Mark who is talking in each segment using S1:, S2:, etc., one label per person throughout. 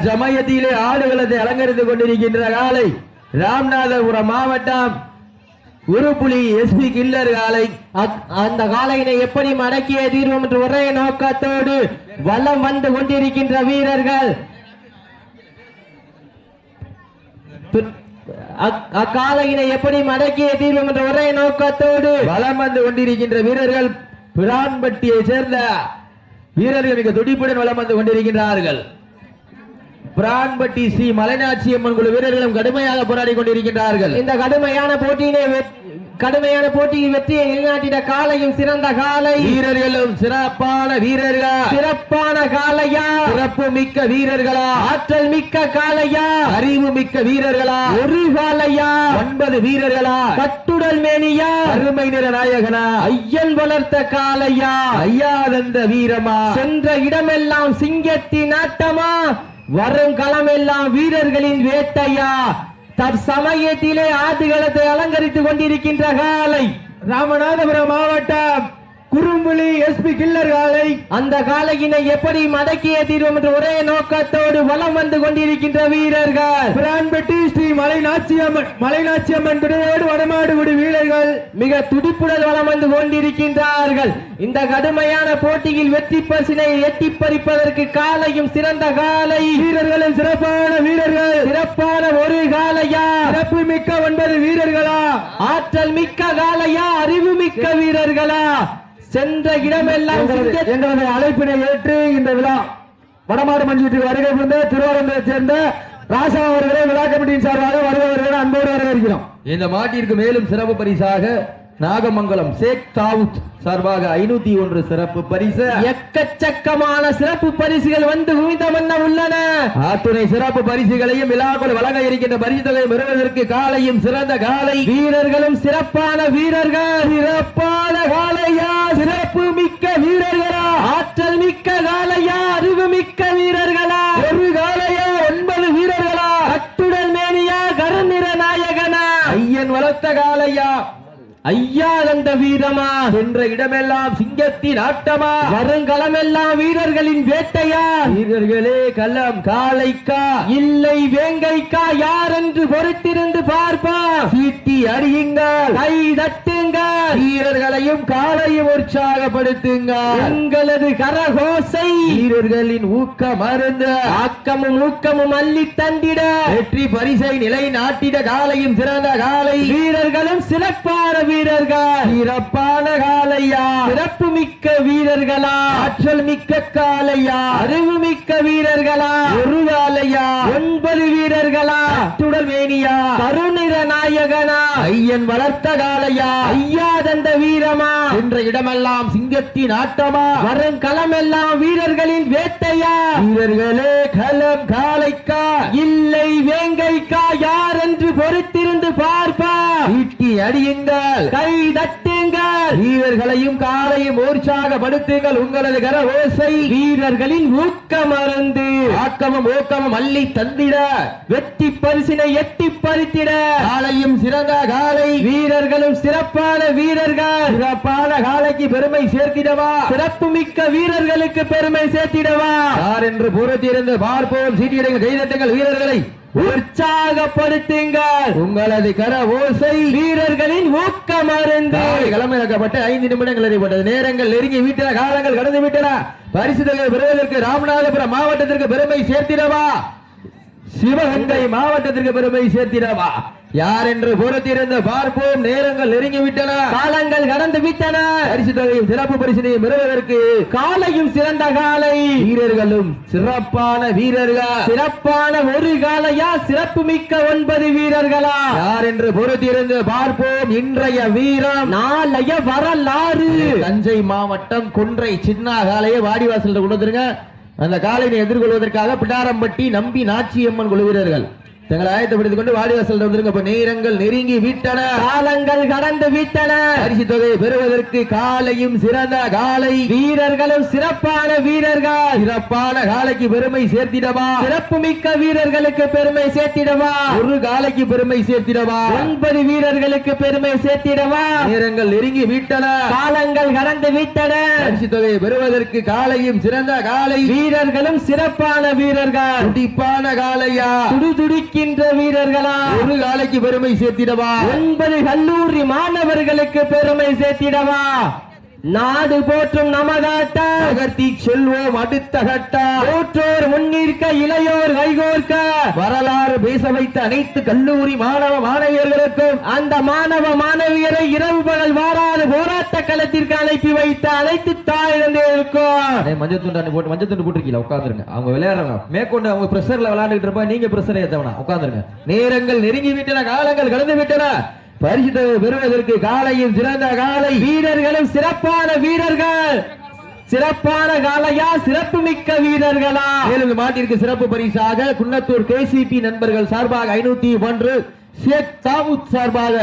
S1: சமயத்திலே ஆடுகளத்தை அலங்கரித்துக் கொண்டிருக்கின்ற காலை ராமநாதபுரம் மாவட்டம் உருப்புலி எஸ்பி கில்லர் காலை. அந்த காலையினை எப்படி மடக்கிய தீர்வோம் என்ற ஒரே நோக்கத்தோடு வலம் வந்து கொண்டிருக்கின்ற வீரர்கள் அக்காலையினை எப்படி மடக்கிய தீர்வோம் என்ற ஒரே நோக்கத்தோடு வலம் வந்து கொண்டிருக்கின்ற வீரர்கள் பிரான்பட்டியை சேர்ந்த வீரர்கள் மிக துடிப்புடன் வலம் வந்து கொண்டிருக்கின்றார்கள். பிரான்பட்டி ஸ்ரீ மலைநாச்சி அம்மன் குழு வீரர்களும் கடுமையாக போராடி கொண்டிருக்கின்றார்கள். இந்த கடுமையான போட்டியில் வெற்றியை நிலைநாட்டிட காலையும் சிறந்த காலை, வீரர்களும் சிறப்பான வீரர்கள், சிறப்பான காலையா, சிறப்பு மிக்க வீரர்களா, ஆற்றல் மிக்க காலையா, அறிவு மிக்க வீரர்களா, ஒரு காலையா, 9 வீரர்களா, கட்டுடல் மேனியா, அருமை நிற நாயகனா, ஐயன் வளர்த்த காலையா, ஐயாதந்த வீரமா, சென்ற இடமெல்லாம் சிங்கத்தின் ஆட்டமா, வரும் களமெல்லாம் வீரர்களின் வேட்டையா, தற்சமயத்திலே ஆடுகளத்தை அலங்கரித்துக் கொண்டிருக்கின்ற காலை ராமநாதபுரம் மாவட்டம் குறும்புலி எஸ்பி கில்லர் காலை. அந்த காலையினை எப்படி மடக்கிய தீர்வோம் என்ற ஒரே நோக்கத்தோடு வலம் வந்து கொண்டிருக்கின்ற வீரர்கள் பிரான்பட்டி ஸ்ரீ மலைநாச்சி அம்மன் துணையோடு வடமாடுகுடி வீரர்கள் மிக துடிப்புடன் வலம் வந்து கொண்டிருக்கின்றார்கள். இந்த கடுமையான போட்டியில் வெற்றி பரிசினை எட்டி பறிப்பதற்கு காலையும் சிறந்த காலை, வீரர்களும் சிறப்பான வீரர்கள், சிறப்பான ஒரு காலையா, சிறப்பு மிக்க 9 வீரர்களா, ஆற்றல் மிக்க காலையா, அறிவு மிக்க வீரர்களா, சென்ற இடமெல்லாம் எங்களது அழைப்பினை ஏற்று இந்த விழா வடமாடு மஞ்சுக்கு வருகை புரிந்த திருவாரூரை சேர்ந்த ராசா அவர்களை விழா கமிட்டியின் சார்பாக வருபவர்களை அன்போடு வரவேற்கிறோம். இந்த மாட்டிற்கு மேலும் சிறப்பு பரிசாக நாகமங்கலம் ஷேக் தாவூத் சார்பாக 501 சிறப்பு பரிசு, எக்கச்சக்கமான சிறப்பு பரிசுகள் வந்து குவிந்த வண்ண உள்ளன. அத்துணை சிறப்பு பரிசுகளையும் விழாக்குள் வழங்க இருக்கின்ற பரிசு தொகை பெறுவதற்கு காலையும் சிறந்த காலை, வீரர்களும் சிறப்பான வீரர்கள், சிறப்பான காலையா, சிறப்பு மிக்க வீரர்களா, ஆற்றல் மிக்க காலையா, அறிவு மிக்க வீரர்களா, ஒரு காலையா, 9 வீரர்களா, அத்துடன் மேனியா, கருநிற நாயகனா, ஐயன் வளர்த்த காலையா, ஐயாதந்த வீரமா, சென்ற இடமெல்லாம் சிங்கத்தின் ஆட்டமா, வருங்களமெல்லாம் வீரர்களின் வேட்டையா, வீரர்களே களம் காளைக்கா இல்லை வேங்கைக்கா, யார் என்று பொறுத்திருந்து பார்ப்பா, சீட்டி அடியுங்கள், கை தட்டுங்கள், வீரர்களையும் காலையும் உற்சாகப்படுத்துங்கள், எங்களது கரகோசை வீரர்களின் ஊக்கம் அருந்த ஆக்கமும் ஊக்கமும் அள்ளி தந்திட வெற்றி பரிசை நிலை நாட்டிட காலையும் சிறந்த காலை, வீரர்களும் சிறப்பான வீரர்கள், சிறப்பான காலையா, சிறப்பு மிக்க வீரர்களா, ஆற்றல் மிக்க காலையா, அறிவு மிக்க வீரர்களா, ஒரு காலையா, 9 வீரர்களா, துடல் மேனியா, கருநிற நாயகனா, ஐயன் வளர்த்த காலையா, ஐயாதந்த வீரமா, என்ற இடமெல்லாம் சிங்கத்தின் ஆட்டமா, வரும் களமெல்லாம் வீரர்களின் வேட்டையா, வீரர்களே களம் காளைக்கா இல்லை வேங்கைக்கா, யார் என்று பொறுத்திருந்து பார்ப்பா, ஈட்டி அடியுங்கள், கை தட்டுங்கள், வீரர்களையும் காலையும் உற்சாகப்படுத்துங்கள், உங்களது கர ஓசை வீரர்களின் ஊக்கம் அருந்து ஆக்கமும் ஊக்கமும் அள்ளி தந்திட வெற்றி பரிசினை எட்டி பறித்திட காலையும் சிறந்த காலை, வீரர்களும் சிறப்பான வீரர்கள், சிறப்பான காலைக்கு பெருமை சேர்த்திடவா, சிறப்பு மிக்க வீரர்களுக்கு பெருமை சேர்த்திடவா, யார் என்று பொறுத்திருந்து பார்ப்போம், சீட்டியடைகள், கைதட்டுங்கள், வீரர்களை உற்சாகப்படுத்துங்கள், உங்களது கர ஓசை வீரர்களின் ஊக்கம் அருந்து களமிறக்கப்பட்ட 5 நிமிடங்கள் அறியப்பட்டது. நேரங்கள் நெருங்கி விட்டன, காலங்கள் கடந்து விட்டன. பரிசு தொகை பெறுவதற்கு ராமநாதபுரம் மாவட்டத்திற்கு பெருமை சேர்த்திடவா, சிவகங்கை மாவட்டத்திற்கு பெருமை சேர்த்திடவா, யார் என்று பொறுத்திருந்து பார்ப்போம். நேரங்கள் நெருங்கி விட்டன, காலங்கள் கடந்து விட்டன. பரிசு தொகையும் சிறப்பு பரிசினையும் பெறுவதற்கு காலையும் சிறந்த காலை, வீரர்களும் சிறப்பான வீரர்கள், சிறப்பான ஒரு காலையா, சிறப்பு மிக்க 9 வீரர்களா, யார் என்று பொறுத்திருந்து பார்ப்போம். இன்றைய வீரம் நாளைய வரலாறு. தஞ்சை மாவட்டம் குன்றை சின்ன காலையை வாடிவாசல் கொடுத்துருங்க. அந்த காலையை எதிர்கொள்வதற்காக பிடாரம்பட்டி நம்பி நாச்சியம்மன் குழு வீரர்கள் தங்களை ஆயத்தப்படுத்திக் கொண்டு வாடிவாசல் வந்துருங்க. நேரங்கள் நெருங்கி விட்டன, காலங்கள் கடந்து விட்டன. பரிசு தொகையை பெறுவதற்கு காலையும் சிறந்த காலை, வீரர்களும் சிறப்பான வீரர்கள். சிறப்பான காலைக்கு பெருமை சேர்த்திடவா, சிறப்பு மிக்க வீரர்களுக்கு பெருமை சேர்த்திடவா, ஒரு காலைக்கு பெருமை சேர்த்திடவா, 9 வீரர்களுக்கு பெருமை சேர்த்திடவா. நேரங்கள் நெருங்கி விட்டன, காலங்கள் கடந்து விட்டன. பரிசு தொகையை பெறுவதற்கு காலையும் சிறந்த காலை, வீரர்களும் சிறப்பான வீரர்கள். துடிப்பான காலையா, துடிதுடிக்கின்ற வீரர்களா, ஒரு காலைக்கு பெருமை சேர்த்திடவா, 9 கல்லூரி மாணவர்களுக்கு பெருமை சேர்த்திடவா. நாடு போற்றும் நமகாட்டா நகர்த்தி செல்வோம் அடுத்த கட்டா. போற்றோர் முன்னிற்க இளையோர் கைகோர்க்க, வரலாறு பேச வைத்த அனைத்து கல்லூரி மாணவ மாணவியர்களுக்கும் அந்த மாணவ மாணவியரை இரவு பகல் வாராது போராட்ட களத்திற்கு அனுப்பி வைத்த அனைத்து தாயிழந்தேருக்கும் மஞ்சள் துண்டு போட்டிருக்கீங்க. உட்காந்துருங்க, அவங்க விளையாடுறாங்க மேற்கொண்டு அவங்க பிரஷர்ல விளையாண்டுட்டு இருப்பா, நீங்க பிரஷர் ஏத்தவனா உட்காந்துருங்க. நேரங்கள் நெருங்கி விட்டன, காலங்கள் கடந்து விட்டன. பரிசு பெறுவதற்கு காலையும் சிறந்த காலை, வீரர்களும் சிறப்பான வீரர்கள். சிறப்பான காலையா, சிறப்பு மிக்க வீரர்களா. மேலும் மாட்டிற்கு சிறப்பு பரிசாக குன்னத்தூர் கேசிபி நண்பர்கள் சார்பாக 501, ஷேக் தாவூத் சார்பாக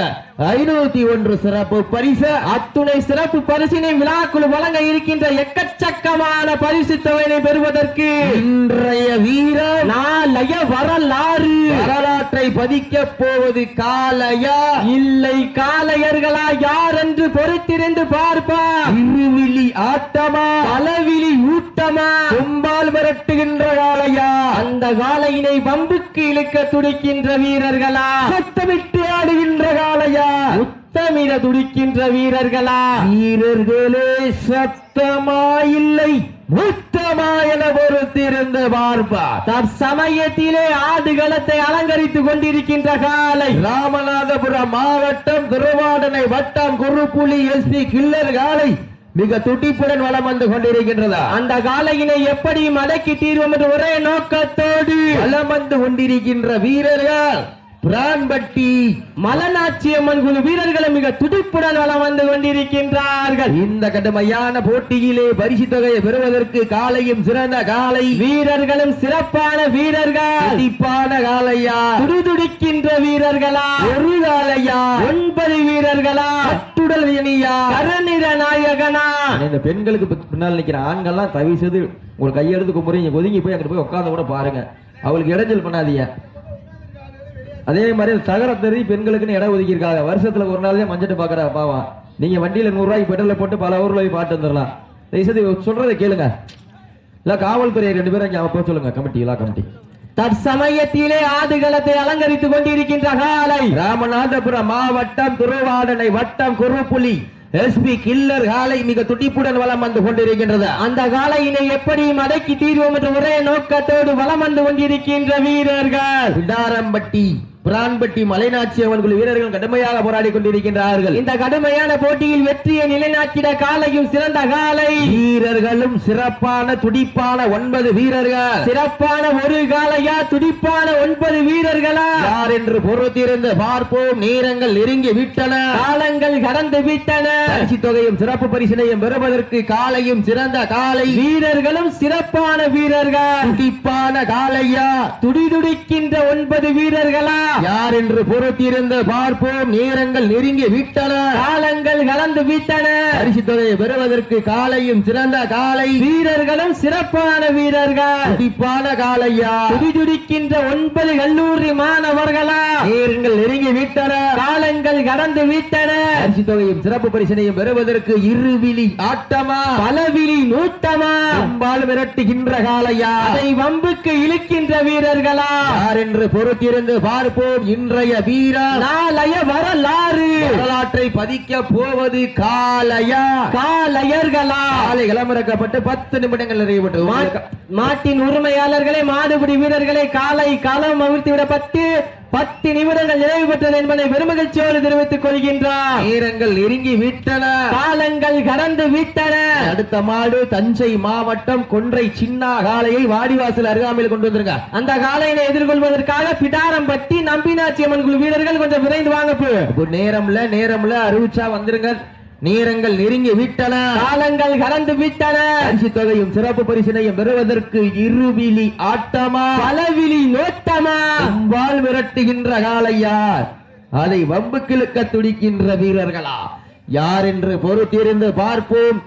S1: 501 சிறப்பு பரிசு. அத்துணை சிறப்பு பரிசினை விழாக்குழு வழங்க இருக்கின்ற எக்கச்சக்கமான பரிசு தொகையை பெறுவதற்கு இன்றைய வீரர் நாளைய வரலாறு வரலாற்றை பதிக்க போவது காலையா இல்லை காளையர்களா யார் என்று பொறுத்திருந்து பார்ப்பார். இருவிழி ஆட்டமா, பலவிழி ஊட்டமா, கும்பால் மிரட்டுகின்ற காளையா, அந்த காளையினை வம்புக்கு இழுக்க துடிக்கின்ற வீரர்களா, சத்தமிட்டு ஆடுகின்ற காளையா, முத்தமிட துடிக்கின்ற வீரர்களா. வீரர்களே சத்தமா இல்லை முத்தமா என பொறுத்திருந்த பார்ப்பா. தற்சமயத்திலே ஆடுகளத்தை அலங்கரித்துக் கொண்டிருக்கின்ற காலை ராமநாதபுரம் மாவட்டம் திருவாடனை வட்டம் குருப்புலி எஸ்பி கில்லர் காலை மிக துடிப்புடன் வளம் வந்து கொண்டிருக்கின்றதா. அந்த காலையினை எப்படி மடக்கி தீர்வோம் என்று ஒரே நோக்கத்தோடு வளம் வந்து கொண்டிருக்கின்ற வீரர்கள் பிரான்பட்டி மலநாச்சியம்மன் குழு வீரர்களும் மிக துடிப்புடன் வளம் வந்து கொண்டிருக்கின்றார்கள். இந்த கடுமையான போட்டியிலே பரிசு தொகையை பெறுவதற்கு காலையும் சிறந்த காலை, வீரர்களும் சிறப்பான வீரர்கள். துடிப்பான காலையா, துடிதுடிக்கின்ற வீரர்களா, ஒரு காலையா, 9 வீரர்களா, அட்டுடல் இனியா, கரநிற நாயகனா. இந்த பெண்களுக்கு பின்னால் நிற்கிற ஆண்கள்லாம் தயவு செய்து உங்கள் கையெழுத்து கும்புறீங்க, ஒதுங்கி போய் அங்கிட்டு போய் உட்கார்ந்து கூட பாருங்க, அவளுக்கு இடைஞ்சல் பண்ணாதீங்க. அதே மாதிரி தகர தெரிவி பெண்களுக்குன்னு இடம் ஒதுக்கி இருக்காங்க. வருஷத்துல ஒரு நாள் தான் மஞ்சட்டு பாக்குறா பாவம். நீங்க வண்டியில 100 ரூபாய்க்கு பெட்ரோல போட்டு பல ஊர்ல போய் பாட்டு வந்துடலாம். சொல்றதை கேளுங்க. இல்ல காவல்துறை 2 பேரும் இங்க போக சொல்லுங்க. கமிட்டி இல்ல கமிட்டி தற்சமயத்திலே ஆடுகளத்தை அலங்கரித்துக் கொண்டிருக்கின்ற காலை ராமநாதபுரம் மாவட்டம் திருவாடனை வட்டம் குருப்புலி எஸ்பி கில்லர் காலை மிக துடிப்புடன் வளம் வந்து கொண்டிருக்கின்றது. அந்த காலையினை எப்படி மடக்கி தீர்வோம் என்ற ஒரே நோக்கத்தோடு வளம் வந்து கொண்டிருக்கின்ற வீரர்கள் விடாரம்பட்டி பிரான்பட்டி மலைநாச்சியம்மன் குழு வீரர்கள் கடுமையாக போராடி கொண்டிருக்கின்றார்கள். இந்த கடுமையான போட்டியில் வெற்றியை நிலைநாட்டிட காலையும் சிறந்த காலை, வீரர்களும் சிறப்பான துடிப்பான 9 வீரர்கள். சிறப்பான ஒரு காலையா, துடிப்பான 9 வீரர்களா யார் என்று பொறுத்திருந்து பார்ப்போம். நேரங்கள் நெருங்கி விட்டன, காலங்கள் கடந்து விட்டன. பரிசு தொகையும் சிறப்பு பரிசினையும் பெறுவதற்கு காலையும் சிறந்த காலை, வீரர்களும் சிறப்பான வீரர்கள். துடிப்பான காலையா, துடிதுடிக்கின்ற 9 வீரர்களா யார் என்று பொறுத்திருந்து பார்ப்போம். நேரங்கள் நெருங்கி விட்டன, காலங்கள் கலந்து விட்டன. பரிசு தொகையை பெறுவதற்கு காலையும் சிறந்த காலை, வீரர்களும் சிறப்பான வீரர்கள். துடிப்பான காலையா, துடிதுடிக்கின்ற 9 கல்லூரி மாணவர்களா நேரங்கள் நெருங்கி விட்டன, காலங்கள் கடந்து விட்டன. பரிசு தொகையும் சிறப்பு பரிசினையும் பெறுவதற்கு இருவிழி ஆட்டமா, பலவிழி நூட்டமா, கும்பால் மிரட்டுகின்ற காலையா, அதை வம்புக்கு இழுக்கின்ற வீரர்களா யார் என்று பொறுத்திருந்து பார்ப்போம். இன்றைய வீரர் நாளைய வரலாறு வரலாற்றை பதிக்க போவது காளையா காளையர்களா. காலை களமிறக்கப்பட்டு 10 நிமிடங்கள் நிறைவுற்று மாட்டின் உரிமையாளர்களை மாடுபிடி வீரர்களை காலை களம் அவிழ்த்து விடப்பட்டு 10 நிமிடங்கள் நிறைவு பெற்றது என்பதை பெருமகிழ்ச்சியோடு தெரிவித்துக் கொள்கின்றார். நேரங்கள் நெருங்கி விட்டன, காலங்கள் கடந்து விட்டன. அடுத்த மாடு தஞ்சை மாவட்டம் கொன்றை சின்ன காளையை வாடிவாசல் அருகாமையில் கொண்டு வந்திருக்க. அந்த காளையினை எதிர்கொள்வதற்காக பிடாரம்பட்டி நம்பினாச்சியம்மன் குழு வீரர்கள் கொஞ்சம் விரைந்து வாங்க. நேரம்ல அறிவிச்சா வந்துருங்க. நேரங்கள் நெருங்கி விட்டன,
S2: காலங்கள் கடந்து விட்டன.
S1: பரிசு தொகையும் சிறப்பு பரிசினையும் பெறுவதற்கு இருவிழி ஆட்டமா
S2: பலவிழி நோட்டமா?
S1: அம்பால் விரட்டுகின்ற காளையா, அதை வம்புக்கிழுக்க துடிக்கின்ற வீரர்களா, யார் என்று பொறுத்திருந்து பார்ப்போம்.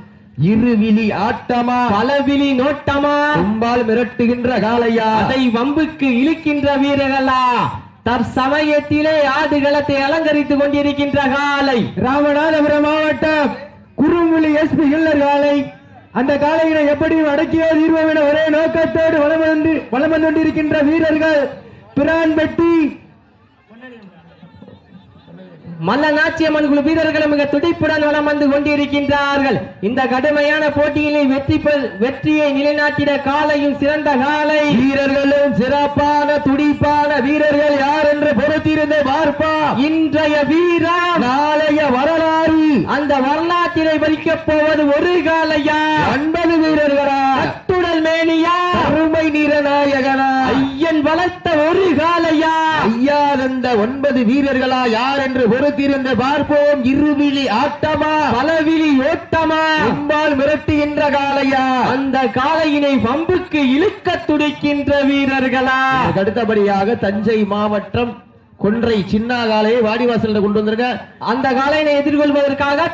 S1: இருவிழி ஆட்டமா
S2: பலவிழி நோட்டமா?
S1: அம்பால் மிரட்டுகின்ற காளையா,
S2: அதை வம்புக்கு இழுக்கின்ற வீரர்களா? தற்சமயத்திலே ஆடுகளத்தை அலங்கரித்துக் கொண்டிருக்கின்ற காலை
S3: ராமநாதபுரம் மாவட்டம் குறும்புலி எஸ்பி இல்லர் காலை. அந்த காலையினை எப்படியும் அடக்கியோ தீர்வோம் என ஒரே நோக்கத்தோடு வலம் வந்து கொண்டிருக்கின்ற வீரர்கள் பிரான்பட்டி
S2: மல்லநாச்சியம்மன் குழு வீரர்களும் மிக துடிப்புடன் வலம் வந்து கொண்டிருக்கின்றார்கள். இந்த கடுமையான போட்டியிலே வெற்றியை நிலைநாட்டிட காலையும் சிறந்த காலை,
S1: வீரர்களும் சிறப்பான துடிப்பான வீரர்கள் யார் என்று பொறுத்திருந்து பார்ப்போம்.
S2: இன்றைய வீரம்
S1: நாளைய வரலாறு,
S2: அந்த வரலாற்றினை பறிக்கப் போவது ஒரு காலையா
S1: 9 வீரர்களா,
S2: அத்துடல் மேனியா,
S1: அருமை நிறநாயகனா,
S2: ஐயன் வளர்த்த ஒரு காலையா,
S1: ஐயானந்த 9 வீரர்களா யார் என்று பொறுத்திருந்து பார்ப்போம். இருவிழி ஆட்டமா
S2: பலவிழி ஓட்டமா,
S1: அம்பால் மிரட்டுகின்ற காளையா,
S2: அந்த காளையினை வம்புக்கு இழுக்க துடிக்கின்ற வீரர்களா?
S1: அடுத்தபடியாக தஞ்சை மாவட்டம் கொன்றை சின்ன காளையை வாடிவாசல் கொண்டு வந்திருக்க.
S2: அந்த காளையினை எதிர்கொள்வதற்காக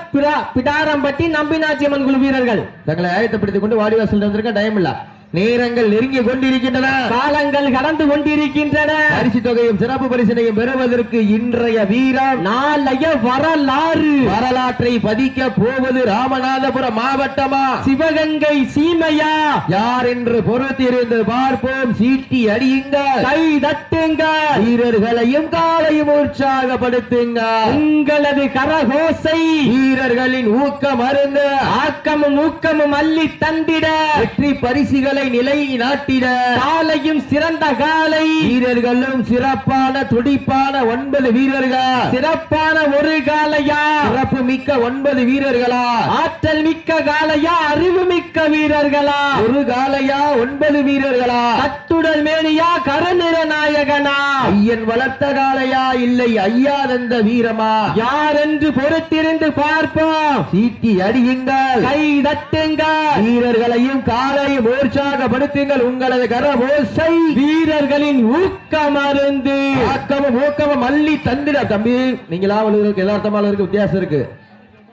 S2: பிடாரம்பட்டி நம்பினாச்சியம்மன் குழு வீரர்கள்
S1: தங்களை ஆயத்தப்படுத்திக் கொண்டு வாடிவாசல் வந்திருக்க. டைம் இல்ல, நேரங்கள் நெருங்கி கொண்டிருக்கின்றன,
S2: காலங்கள் கடந்து கொண்டிருக்கின்றன.
S1: பரிசு தொகையும் சிறப்பு பரிசினையும் பெறுவதற்கு இன்றைய வீரம்
S2: நாளைய வரலாறு,
S1: வரலாற்றை பதிக்க போவது ராமநாதபுரம் மாவட்டமா
S2: சிவகங்கை சீமையா,
S1: யார் என்று பொறுத்திருந்து பார்ப்போம். சீட்டி அடியுங்க,
S2: கை தட்டுங்க,
S1: வீரர்களையும் காலையும் உற்சாகப்படுத்துங்க.
S2: உங்களது கரகோசை
S1: வீரர்களின் ஊக்கம் அருங்க,
S2: ஆக்கமும் ஊக்கமும் அள்ளி தந்திட,
S1: வெற்றி பரிசுகளை நிலை நாட்டிட
S2: காலையும் சிறந்த காலை,
S1: வீரர்களும் சிறப்பான துடிப்பான 9 வீரர்கள்,
S2: சிறப்பான ஒரு காலையா,
S1: சிறப்பு மிக்க 9 வீரர்களா,
S2: ஆற்றல் மிக்க காலையா, அறிவு மிக்க வீரர்களா,
S1: ஒரு காலையா 9 வீரர்களா,
S2: கட்டுடல் மேனியா, கருநிற நாயகனா,
S1: ஐயன் வளர்த்த காலையா, இல்லை ஐயானந்த வீரமா,
S2: யார் என்று பொறுத்திருந்து பார்ப்போம்.
S1: சீட்டி அடியுங்கள்,
S2: கை தட்டுங்க,
S1: வீரர்களையும் காலையும் உற்சாகப்படுத்துங்கள். உங்களது கரவோசை
S2: வீரர்களின் ஊக்கம் அருந்து
S1: ஆக்கமும் ஊக்கமும் அள்ளி தந்திட. தம்பி, நீங்களா விழுகிறதுக்கு யதார்த்தமா வித்தியாசம் இருக்கு,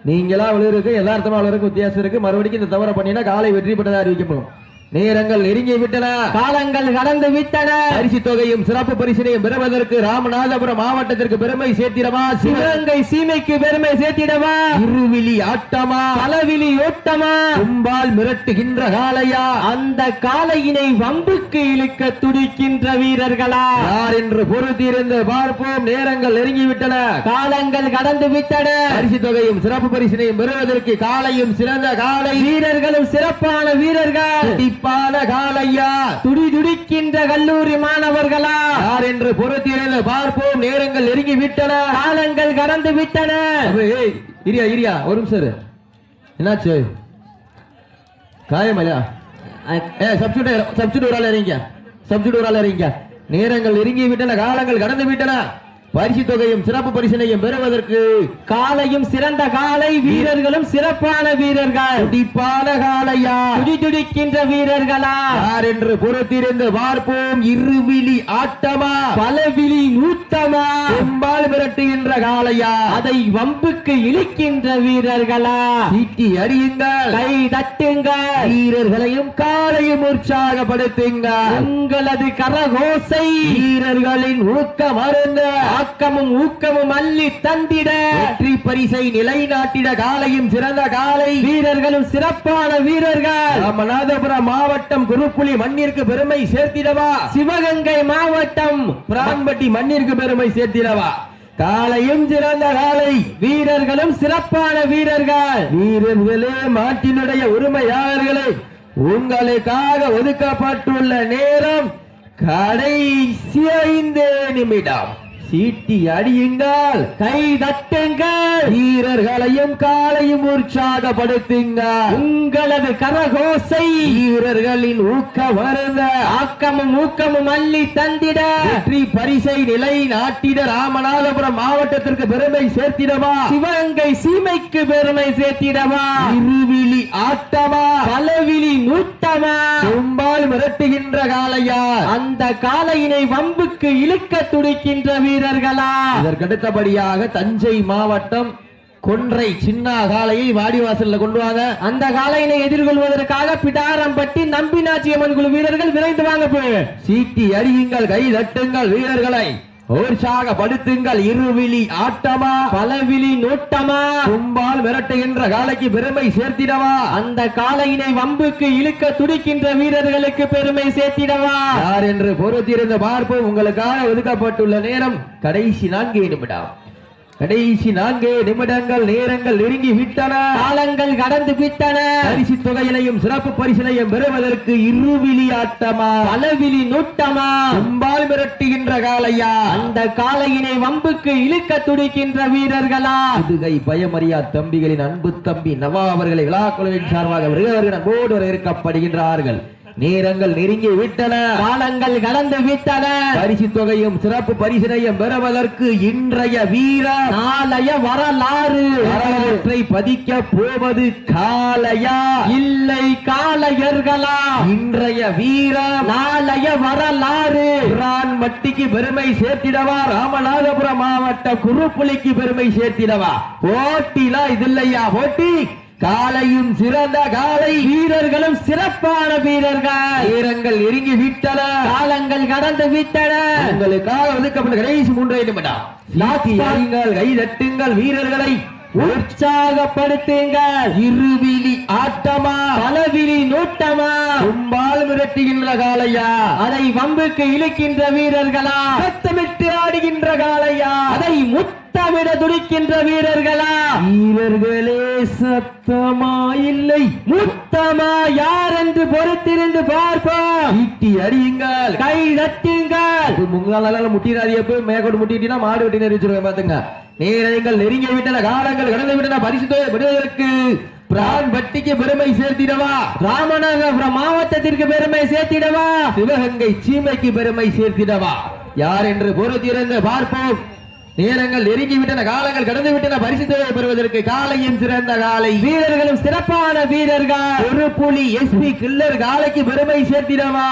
S1: நீங்களா விழுகிறதுக்கு யதார்த்தமா வித்தியாசம் இருக்கு. மறுபடியும் இந்த தவறை பண்ணினா காலை வெற்றி பெற்றதா அறிவிக்கப்படும். நேரங்கள் நெருங்கி விட்டன,
S2: காலங்கள் கடந்து விட்டன.
S1: பரிசு தொகையும் சிறப்பு பரிசினையும் பெறுவதற்கு ராமநாதபுரம் மாவட்டத்திற்கு பெருமை சேர்த்திடவா,
S2: சிவகங்கை சீமைக்கு பெருமை சேர்த்திடவா,
S1: இருவிழி ஆட்டமா
S2: பலவிழி ஓட்டமா,
S1: கும்பால் மிரட்டுகின்ற காளையா,
S2: அந்த காளையினை வம்புக்கு இழுக்க துடிக்கின்ற வீரர்களா?
S1: யார் என்று பொறுத்திருந்து பார்ப்போம். நேரங்கள் நெருங்கிவிட்டன,
S2: காலங்கள் கடந்து விட்டன.
S1: பரிசு தொகையும் சிறப்பு பரிசினையும் பெறுவதற்கு காளையும் சிறந்த காளை,
S2: வீரர்களும் சிறப்பான வீரர்கள்,
S1: காளையா,
S2: துடி துடிக்கின்ற கல்லூரி மாணவர்களா?
S1: யார் என்று பொறுத்திருந்து பார்ப்போம். நேரங்கள் நெருங்கி விட்டன,
S2: காலங்கள் கடந்து விட்டன.
S1: இரியா ஒரு நிமிஷம், என்னாச்சு காயமலையா? சப்ஸ்டிடியூட் ஒரு ஆள் இறங்க, சப்ஸ்டிடியூட் ஒரு ஆள் இறங்க. நேரங்கள் நெருங்கி விட்டன, காலங்கள் கடந்து விட்டன. பரிசு தொகையும் சிறப்பு பரிசினையும் பெறுவதற்கு
S2: காலையும் சிறந்த காலை, வீரர்களும் சிறப்பான வீரர்கள்,
S1: துடிப்பான காளையா,
S2: துடி துடிக்கின்ற வீரர்களா?
S1: யார் என்று பொறுத்திருந்து பார்ப்போம். இருவிழி ஆட்டமா
S2: பலவிழி நூட்டமா,
S1: கும்பால் மிரட்டுகின்ற காளையா,
S2: அதை வம்புக்கு இழுக்கின்ற வீரர்களா?
S1: சீட்டி அடியுங்கள்,
S2: கை தட்டுங்க,
S1: வீரர்களையும் காலையும் உற்சாகப்படுத்துங்க.
S2: உங்களது கரகோசை
S1: வீரர்களின் ஊக்கம் அருந்த,
S2: ஆக்கமும் ஊக்கமும் அள்ளி தந்திட,
S1: வெற்றி பரிசை நிலைநாட்டிட காலையும் சிறந்த காலை,
S2: வீரர்களும் சிறப்பான வீரர்கள்.
S1: ராமநாதபுரம் மாவட்டம் குருப்புலி மண்ணிற்கு பெருமை சேர்த்திடவா,
S2: சிவகங்கை மாவட்டம்
S1: பிரான்பட்டி மண்ணிற்கு பெருமை சேர்த்திடவா. காலையும் சிறந்த காலை,
S2: வீரர்களும் சிறப்பான வீரர்கள்.
S1: வீரர்களே, மாட்டினுடைய உரிமையாளர்களே, உங்களுக்காக ஒதுக்கப்பட்டுள்ள நேரம் கடைசி 5 நிமிடம். சீட்டி அடியுங்கள்,
S2: கை தட்டுங்கள்,
S1: வீரர்களையும் காலையும் உற்சாகப்படுத்துங்கள்.
S2: உங்களது கரகோசை
S1: வீரர்களின் ஊக்க வருந்த
S2: ஆக்கமும் ஊக்கமும் அள்ளி தந்திட
S1: வெற்றி பரிசை நிலை நாட்டிட ராமநாதபுரம் மாவட்டத்திற்கு பெருமை சேர்த்திடவா,
S2: சிவகங்கை சீமைக்கு பெருமை சேர்த்திடவா,
S1: இருவிழி ஆட்டமா,
S2: பலவிழி நூட்டமா,
S1: கும்பால் மிரட்டுகின்ற காளையா,
S2: அந்த காளையினை வம்புக்கு இழுக்க துடிக்கின்ற வீரர்களா.
S1: இதற்கடுத்தபடியாக தஞ்சை மாவட்டம் கொன்றை சின்ன காளையை வாடிவாசல்ல கொண்டு வாங்க.
S2: அந்த காளையினை எதிர்கொள்வதற்காக பிடாரம்பட்டி நம்பினாச்சியம்மன் குழு வீரர்கள் விரைந்து வாங்க.
S1: சீட்டி அடியுங்கள், கை தட்டுங்கள், வீரர்களை உற்சாகப்படுத்துங்கள். இருவிழி ஆட்டமா,
S2: பலவிழி நோட்டமா,
S1: கும்பால் மிரட்டுகின்ற காளைக்கு பெருமை சேர்த்திடவா,
S2: அந்த காளையினை வம்புக்கு இழுக்க துடிக்கின்ற வீரர்களுக்கு பெருமை சேர்த்திடவா.
S1: யார் என்று பொறுத்திருந்து பார்ப்போம். உங்களுக்காக ஒதுக்கப்பட்டுள்ள நேரம் கடைசி 4 நிமிடம். கடைசி 4 நிமிடங்கள். நேரங்கள் நெருங்கி விட்டன,
S2: காலங்கள் கடந்து விட்டன.
S1: பரிசு தொகையினையும் சிறப்பு பரிசினையும் பெறுவதற்கு இருவிழி ஆட்டமா,
S2: பலவிழி நூட்டமா,
S1: கும்பால் மிரட்டுகின்ற காளையா,
S2: அந்த காளையினை வம்புக்கு இழுக்க துடிக்கின்ற வீரர்களா.
S1: புதுகை பயமறியா தம்பிகளின் அன்பு தம்பி நவா அவர்களை விழாக்குழுவின் சார்பாக அன்போடு வரவேற்கப்படுகின்றார்கள். நேரங்கள் நெருங்கி விட்டன,
S2: காலங்கள் கடந்து விட்டன.
S1: பரிசு தொகையும் சிறப்பு பரிசினையும் பெறுவதற்கு இன்றைய வீரர்,
S2: நாளைய வரலாறு,
S1: வரலாற்றை பதிக்க போவது காளையா
S2: இல்லை காளையர்களா.
S1: இன்றைய வீரர்,
S2: நாளைய வரலாறு.
S1: மட்டிக்கு பெருமை சேர்த்திடவா, ராமநாதபுரம் மாவட்ட குருப்புலிக்கு பெருமை சேர்த்திடவா. போட்டிலாம் இது இல்லையா போட்டி. காலையும் சிறந்த காலை,
S2: வீரர்களும் சிறப்பான வீரர்கள்.
S1: வீரங்கள் நெருங்கி விட்டன,
S2: காலங்கள் கடந்து விட்டன.
S1: உங்களுக்காக ஒதுக்கப்பட்ட கடைசி 3 நிமிடம். கை தட்டுங்கள், வீரர்களை
S2: உற்சாகப்படுத்துங்கள்.
S1: இருவிழி ஆட்டமா,
S2: பலவிழி நூட்டமா,
S1: கும்பால் மிரட்டுகின்ற காளையா,
S2: அதை வம்புக்கு இழுக்கின்ற வீரர்களா,
S1: சத்தமிட்டு ஆடுகின்ற காளையா,
S2: அதை முத்தமிட துடிக்கின்ற வீரர்களா.
S1: வீரர்களே சத்தமா இல்லை
S2: முத்தமா யார் என்று பொறுத்திருந்து பார்ப்போம்.
S1: ஈட்டி அடியுங்கள்,
S2: கை தட்டுங்கள்.
S1: முங்கால முட்டினாதிய போய் மேற்கொண்டு முட்டினா மாடு வெட்டி நெரிச்சிருவேன் பாத்துங்க. நேரங்கள் நெருங்கி விட்டன, காலங்கள் கடந்து விட்டன. பரிசு விடுவதற்கு பிரான்பட்டிக்கு பெருமை சேர்த்திடவா,
S2: ராமநாதபுரம் மாவட்டத்திற்கு பெருமை சேர்த்திடவா,
S1: சிவகங்கை சீமைக்கு பெருமை சேர்த்திடவா. யார் என்று பொறுத்திருந்து பார்ப்போம். நேரங்கள் நெருங்கி விட்டன, காலங்கள் கடந்து விட்டன. பரிசு பெறுவதற்கு காலையும் சிறந்த காலை,
S2: வீரர்களும் சிறப்பான வீரர்கள்.
S1: ஒரு புலி எஸ்பி கில்லர் காலைக்கு பெருமை சேர்த்திடவா,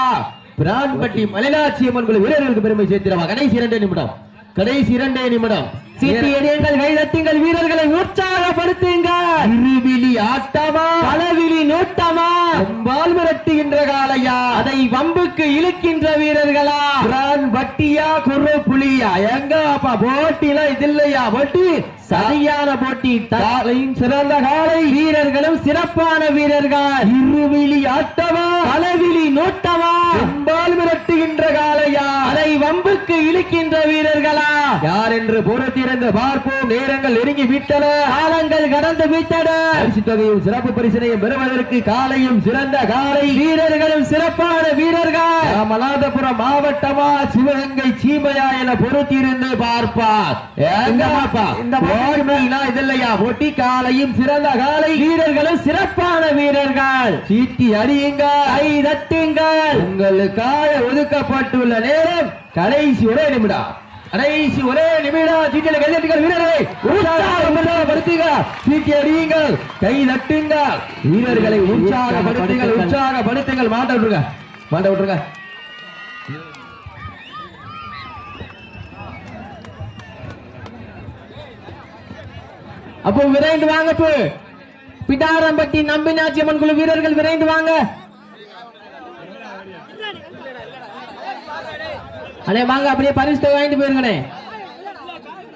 S1: பிரான்பட்டி மலைநாச்சியம்மன் குழு வீரர்களுக்கு பெருமை சேர்த்திடவா. கடைசி 2 நிமிடம். கடைசி 2 நிமிடம்.
S2: சீட்டி எறியுங்கள், கை தட்டுங்கள், வீரர்களை உற்சாகப்படுத்துங்கள்.
S1: இருவிழி ஆட்டமா,
S2: பலவிழி நோட்டமா,
S1: கும்பால் மிரட்டுகின்ற காளையா,
S2: அதை வம்புக்கு இழுக்கின்ற வீரர்களா,
S1: பிரான்பட்டியா குரு புலியா. எங்க அப்பா போட்டிலாம் இது இல்லையா போட்டி.
S2: சரியான போட்டி.
S1: காலையும் சிறந்த காலை,
S2: வீரர்களும் சிறப்பான வீரர்கள்.
S1: இருவிழி ஆட்டமா,
S2: பலவிழி நோட்டமா,
S1: கும்பால் மிரட்டுகின்ற காளையா,
S2: அதை வம்புக்கு இழுக்கின்ற வீரர்களா.
S1: யார் என்று பொறுத்திருந்து பார்ப்போம். நேரங்கள் நெருங்கி விட்டன,
S2: காலங்கள் கடந்து விட்டன.
S1: பரிசு தொகையும் சிறப்பு பரிசினையும் பெறுவதற்கு காலையும் சிறந்த காலை,
S2: வீரர்களும் சிறப்பான வீரர்கள்.
S1: ராமநாதபுரம் மாவட்டமா சிவகங்கை சீமையா என பொறுத்திருந்து பார்ப்பார். இந்த போட்டிலாம் இது இல்லையா போட்டி. காலையும் சிறந்த காலை,
S2: வீரர்களும் சிறப்பான வீரர்கள்.
S1: சீட்டி அடியுங்கள்,
S2: கை தட்டுங்கள்.
S1: உங்களுக்காக ஒதுக்கப்பட்டுள்ள நேரம் கடைசி 1 நிமிடம். கடைசி 1 நிமிடம். சீட்டியில் கை தட்டுங்கள், வீரர்களை உற்சாகப்படுத்துங்கள். சீட்டி அடியுங்கள், கை தட்டுங்கள், வீரர்களை உற்சாகப்படுத்துங்கள். உற்சாகப்படுத்துங்கள். மாட்ட விட்டுருங்க, மாட்ட விட்டுருங்க.
S2: அப்போ விரைந்து வாங்க. பிடாரம்பட்டி நம்பினாச்சியம்மன் குழு வீரர்கள் விரைந்து வாங்க. அண்ணே வாங்க, அப்படியே பரிசு வாங்கிட்டு போயிருங்கண்ணே.